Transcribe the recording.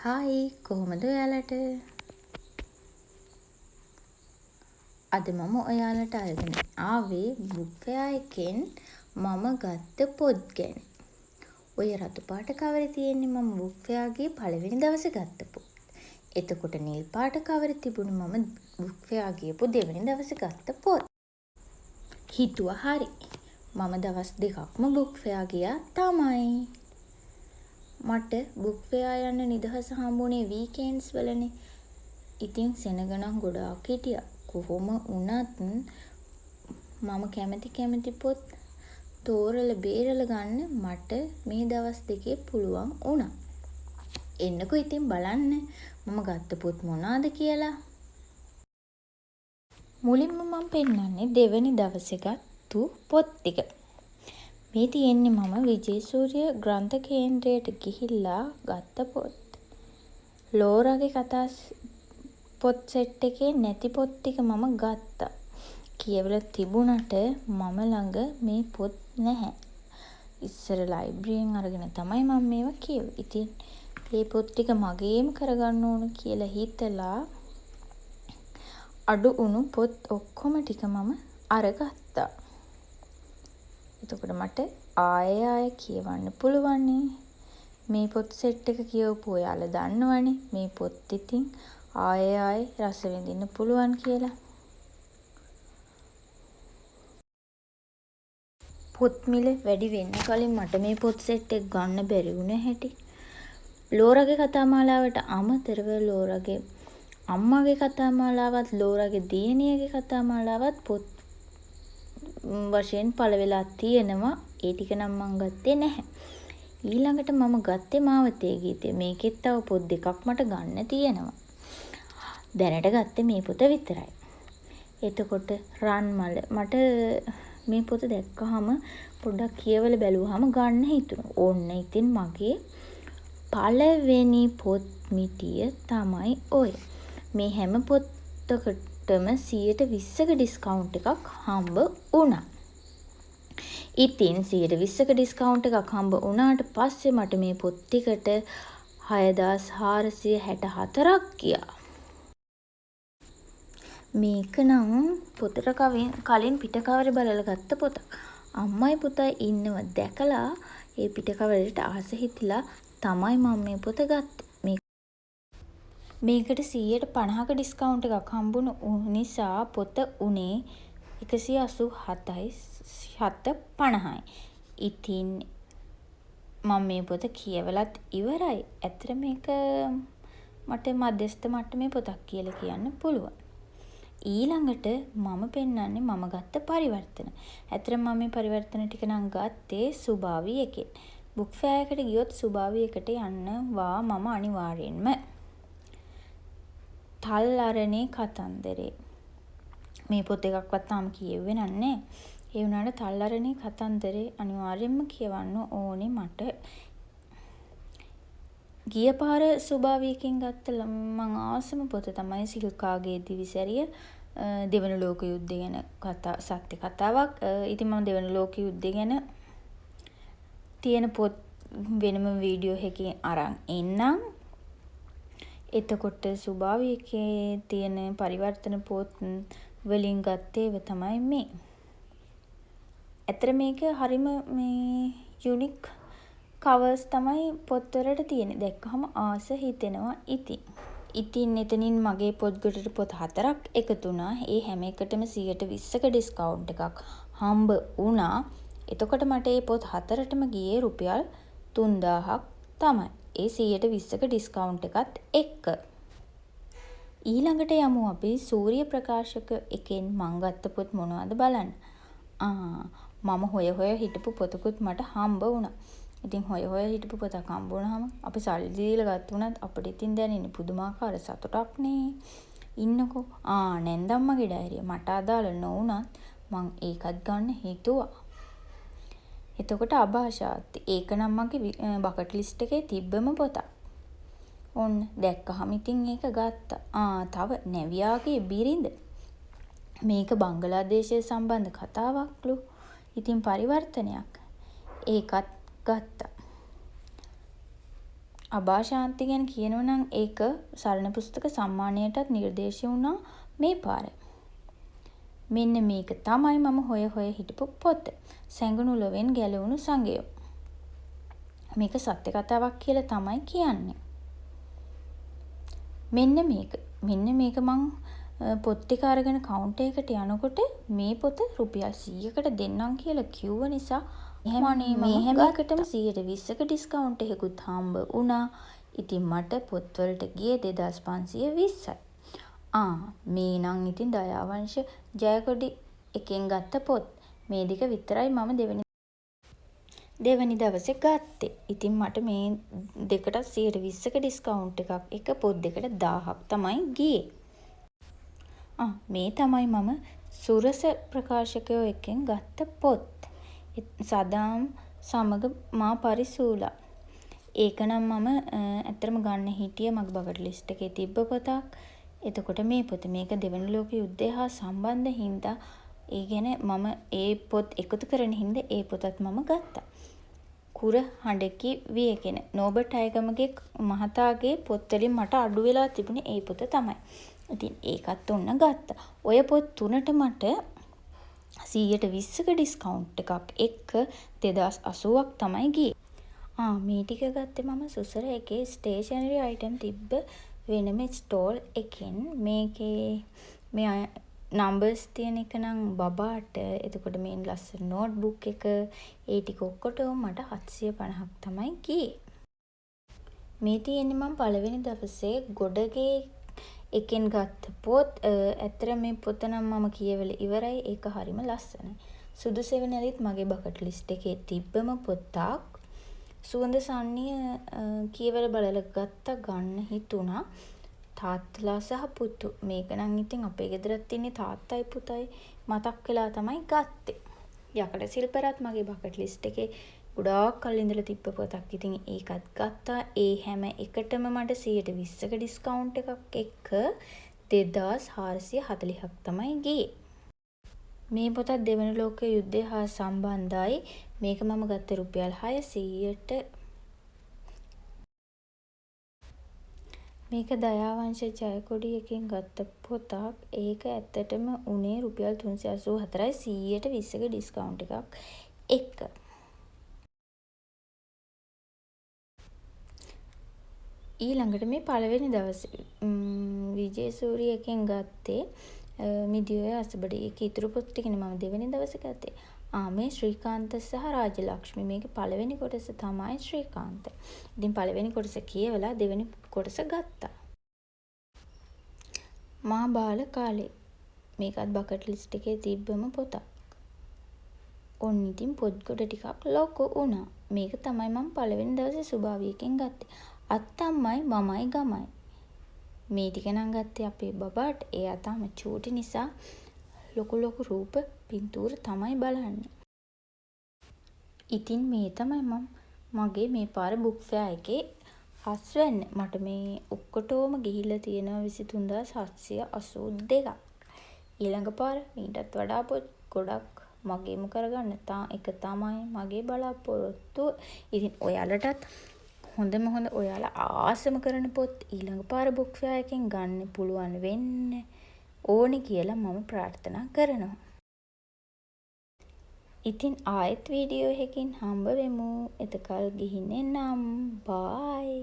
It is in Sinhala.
හායි කොහොමද ඔයාලට? අද මම ඔයාලට අරගෙන ආවේ බුක් ෆෙයා එකෙන් මම ගත්ත පොත් ගැන. ඔය රතු පාට කවරේ තියෙන්නේ මම බුක් ෆෙයාගේ පළවෙනි දවසේ ගත්ත පොත්. එතකොට නිල් පාට කවරේ තිබුණේ මම බුක් ෆෙයා ගියපු දෙවෙනි දවසේ ගත්ත පොත්. හිතුවා හරි. මම දවස් දෙකක්ම බුක් ෆෙයා ගියා තමයි. මට බුක් ෆෙයා යන්න නිදහස හම්බුනේ වීකෙන්ඩ්ස් වලනේ. ඉතින් සෙනගනම් ගොඩාක් හිටියා. කොහොම වුණත් මම කැමති පොත් තෝරලා බේරලා ගන්න මට මේ දවස් දෙකේ පුළුවන් වුණා. එන්නකෝ ඉතින් බලන්න මම ගත්ත පොත් මොනවාද කියලා. මුලින්ම මම පෙන්නන්නේ දෙවෙනි දවසේ ගත්තු පොත් ටික. මේ තියෙන්නේ මම විජේසූරිය ග්‍රන්ථ කේන්ද්‍රයට ගිහිල්ලා ගත්ත පොත්. ලෝරාගේ කතා පොත් සෙට් එකේ නැති පොත් ටික මම ගත්තා. කියවලා තිබුණට මම ළඟ මේ පොත් නැහැ. ඉස්සර ලයිබ්‍රරියෙන් අරගෙන තමයි මම මේවා කියුවේ. ඉතින් මේ පොත් ටික මගේම කරගන්න ඕන කියලා හිතලා අඩු උණු පොත් ඔක්කොම ටික මම අරගත්තා. එතකොට මට ආයෙ කියවන්න පුළුවන් මේ පොත් සෙට් එක කියවපු ඔයාලා දන්නවනේ මේ පොත් ඉතින් ආයෙ රස විඳින්න පුළුවන් කියලා. පොත් මිල වැඩි වෙන්න කලින් මට මේ පොත් සෙට් එක ගන්න බැරි වුණ හැටි. ලෝරාගේ කතා මාලාවට අමතරව ලෝරාගේ අම්මාගේ කතා මාලාවත් ලෝරාගේ දියණියගේ කතා මාලාවත් පොත් වශයෙන් පළ වෙලා තියෙනවා. ඒ ටික නම් මම ගත්තේ නැහැ. ඊළඟට මම ගත්තේ මාවතේ ගීතය. මේකෙත් තව පොත් දෙකක් මට ගන්න තියෙනවා. දැනට ගත්තේ මේ පොත විතරයි. එතකොට රන්මල මට මේ පොත දැක්කහම පොඩ්ඩක් කියවලා බැලුවාම ගන්න හිතුණා. ඕන්න ඉතින් මගේ පළවෙනි පොත් මිටිය තමයි ඔය. මේ හැම පොතකටම 120ක ඩිස්කවුන්ට් එකක් හම්බ වුණා. ඉතින් 120ක ඩිස්කවුන්ට් එකක් හම්බ වුණාට පස්සේ මට මේ පොත් ටිකට 6464ක් ගියා. මේක නම් පොතට කලින් පිට කවරේ බලලා ගත්ත පොතක්. අම්මයි පුතයි ඉන්නව දැකලා ඒ පිට කවරේට ආස හිතිලා තමයි මම මේ පොත ගත්තේ. මේකට 150ක ඩිස්කවුන්ට් එකක් හම්බුණු නිසා පොත උනේ 187.50යි. ඉතින් මම මේ පොත කියවලත් ඉවරයි. ඇත්තට මේක මට මධ්‍යස්ථ මට්ටමේ පොතක් කියලා කියන්න පුළුවන්. ඊළඟට මම පෙන්නන්නේ මම ගත්ත පරිවර්තන. ඇත්තට මම මේ පරිවර්තන ටික නම් ගත්තේ සුභාවි එකෙන්. බුක් ෆෙයා එකට ගියොත් සුභාවි එකට යන්නවා මම අනිවාර්යෙන්ම. තල්ලරණේ කතන්දරේ. මේ පොත් එකක්වත් තාම කියෙව්වේ නැහැ. ඒ වුණාට තල්ලරණේ කතන්දරේ අනිවාර්යෙන්ම කියවන්න ඕනේ මට. ගිය පාර සුභාවියකින් ගත්ත මං ආසම පොත තමයි සිල්කාගේ දිවිසැරිය. දෙවන ලෝක යුද්ධය ගැන සත්‍ය කතාවක්. ඉතින් මම දෙවන ලෝක යුද්ධය ගැන තියෙන පොත් වෙනම වීඩියෝ එකකින් අරන් එන්නම්. එතකොට සුභාවියකේ තියෙන පරිවර්තන පොත් වලින් ගත්තේ ඒව තමයි මේ. ඇත්තට මේක හරිම මේ යුනික් කවර්ස් තමයි පොත්වලට තියෙන්නේ. දැක්කහම ආස හිතෙනවා ඉතින් එතනින් මගේ පොත් ගොඩට පොත් 4ක් එකතු වුණා. ඒ හැම එකටම 120ක ඩිස්කවුන්ට් එකක් හම්බ වුණා. එතකොට මට මේ පොත් 4ටම ගියේ රුපියල් 3000ක් තමයි. ඒ 120ක ඩිස්කවුන්ට් එකත් එක්ක. ඊළඟට යමු අපි සූර්ය ප්‍රකාශක එකෙන් මං ගත්ත පොත් මොනවද බලන්න. මම හොය හිටපු පොතකුත් මට හම්බ වුණා. ඉතින් හොය හිටපු පොතක් හම්බ වුණාම අපි සල්ලි දීලා ගත්ත උනත් අපිට ඉතින් දැනෙන්නේ පුදුමාකාර සතුටක් නේ. ඉන්නකෝ. නැන්දම්මගේ ඩයරිය මට අදාළ නොවුණත් මං ඒකත් ගන්න හිතුවා. එතකොට අභාෂාත් ඒක නම් මගේ බකට් ලිස්ට් එකේ තිබ්බම පොතක්. ඔන්න දැක්කහම ඉතින් ඒක ගත්තා. තව නැවියාගේ බිරිඳ. මේක බංගලාදේශය සම්බන්ධ කතාවක්ලු. ඉතින් පරිවර්තනයක්. ඒකත් ගත්තා. අබා ශාන්ති ගැන කියනවා නම් ඒක සරණ පුස්තක සම්මානයටත් නිර්දේශ වුණා මේ පාර. මෙන්න මේක තමයි මම හොය හිටපු පොත. සැඟුණු ලොවෙන් ගැලවුණු සංගයෝ. මේක සත්‍ය කතාවක් කියලා තමයි කියන්නේ. මෙන්න මේක මං පොත් ටික අරගෙන කවුන්ටර් එකට යනකොට මේ පොත රුපියල් 100කට දෙන්නම් කියලා කිව්ව නිසා මේ හැම එකටම 120ක ඩිස්කවුන්ට් එකකුත් හම්බ වුණා. ඉතින් මට පොත්වලට ගියේ 2520යි. මේ නම් ඉතින් දයාවංශ ජයකොඩි එකෙන් ගත්ත පොත්. මේ දෙක විතරයි මම දෙවනි දවසේ ගත්තේ. ඉතින් මට මේ දෙකටත් 120ක ඩිස්කවුන්ට් එකක් එක පොත් දෙකට 1000ක් තමයි ගියේ. මේ තමයි මම සුරස ප්‍රකාශකයෝ එකෙන් ගත්ත පොත්. සදාම් සමග මා පරිසූලා. ඒක නම් මම ඇත්තටම ගන්න හිටිය මගේ බකට් ලිස්ට් එකේ තිබ්බ පොතක්. එතකොට මේ පොත මේක දෙවන ලෝක යුද්ධය හා සම්බන්ධ හින්දා ඒ ගැන මම ඒ පොත් එකතු කරන හින්දා ඒ පොතත් මම ගත්තා. කුර හඬකි වියගෙන නෝබර්ට් අයගමගේ මහතාගේ පොත්වලින් මට අඩු වෙලා තිබුණේ ඒ පොත තමයි. ඉතින් ඒකත් ඔන්න ගත්තා. ඔය පොත් තුනට මට 120ක ඩිස්කවුන්ට් එකක් එක්ක 2080ක් තමයි ගියේ. මේ ටික ගත්තේ මම සුසර එකේ ස්ටේෂනරි අයිටම් තිබ්බ වෙනම ස්ටෝල් එකෙන්. මේකේ මේ නම්බර්ස් තියෙන එක නම් බබාට. එතකොට මේ ලස්සන නෝට්බුක් එක ඒ ටික ඔක්කොටම මට 750ක් තමයි ගියේ. මේ තියෙන්නේ මම පළවෙනි දවසේ ගොඩගේ එකෙන් ගත්ත පොත්. ඇත්තට මේ පොත නම් මම කියවලා ඉවරයි. ඒක හරිම ලස්සනයි. සුදු සෙවණැලිත් මගේ බකට් ලිස්ට් එකේ තිබ්බම පොතක්. සුවඳ සන්නිය කියවලා බලලා ගත්තා ගන්න හිතුණා. තාත්තලා සහ පුතු. මේක නම් ඉතින් අපේ ගෙදරත් ඉන්නේ තාත්තයි පුතයි මතක් වෙලා තමයි ගත්තේ. යකඩ සිල්පරත් මගේ බකට් ලිස්ට් එකේ ගොඩාක් කල් ඉඳලා තිබ්බ පොතක්. ඉතින් ඒකත් ගත්තා. ඒ හැම එකටම මට 120ක ඩිස්කවුන්ට් එකක් එක්ක 2440ක් තමයි ගියේ. මේ පොතත් දෙවන ලෝක යුද්ධය හා සම්බන්ධයි. මේක මම ගත්තේ රුපියල් 600ට. මේක දයාවංශ ජයකොඩි එකෙන් ගත්ත පොතක්. ඒක ඇත්තටම උනේ රුපියල් 384යි 120ක ඩිස්කවුන්ට් එකක් එක්ක. ඊළඟට මේ පළවෙනි දවසේ විජේසූරිය එකෙන් ගත්තේ මිදිඔය අසබඩ. ඒක ඉතුරු පොත් ටිකනේ මම දෙවෙනි දවසේ ගත්තේ. මේ ශ්‍රීකාන්ත සහ රාජලක්ෂ්මී. මේක පළවෙනි කොටස තමයි ශ්‍රීකාන්ත. ඉතින් පළවෙනි කොටස කියවලා දෙවෙනි කොටස ගත්තා. මා බාල කාලේ. මේකත් බකට් ලිස්ට් එකේ තිබ්බම පොතක්. ඔන්න ඉතින් පොත් ගොඩ ටිකක් ලොකු වුණා. මේක තමයි මම පළවෙනි දවසේ සුභාවියකින් ගත්තේ. අත්තම්මයි මමයි ගමයි. මේ ටික නම් ගත්තේ අපේ බබාට. එයා තාම චූටි නිසා ලොකු රූප පින්තූර තමයි බලන්නේ. ඉතින් මේ තමයි මගේ මේ පාර බුක් ෆෙයා එකේ අස්වැන්න. මට මේ ඔක්කොටම ගිහිල්ලා තියෙනවා 23782ක්. ඊළඟ පාර ඊටත් වඩා පොත් ගොඩක් මගේම කරගන්න එක තමයි මගේ බලාපොරොත්තුව. ඉතින් ඔයාලටත් හොඳ ඔයාලා ආසම කරන පොත් ඊළඟ පාර බුක් ෆෙයා එකෙන් ගන්න පුළුවන් වෙන්න ඕනේ කියලා මම ප්‍රාර්ථනා කරනවා. ඉතින් ආයෙත් වීඩියෝ එකකින් හම්බ වෙමු. එතකල් ගිහින් එන්නම්. බයි.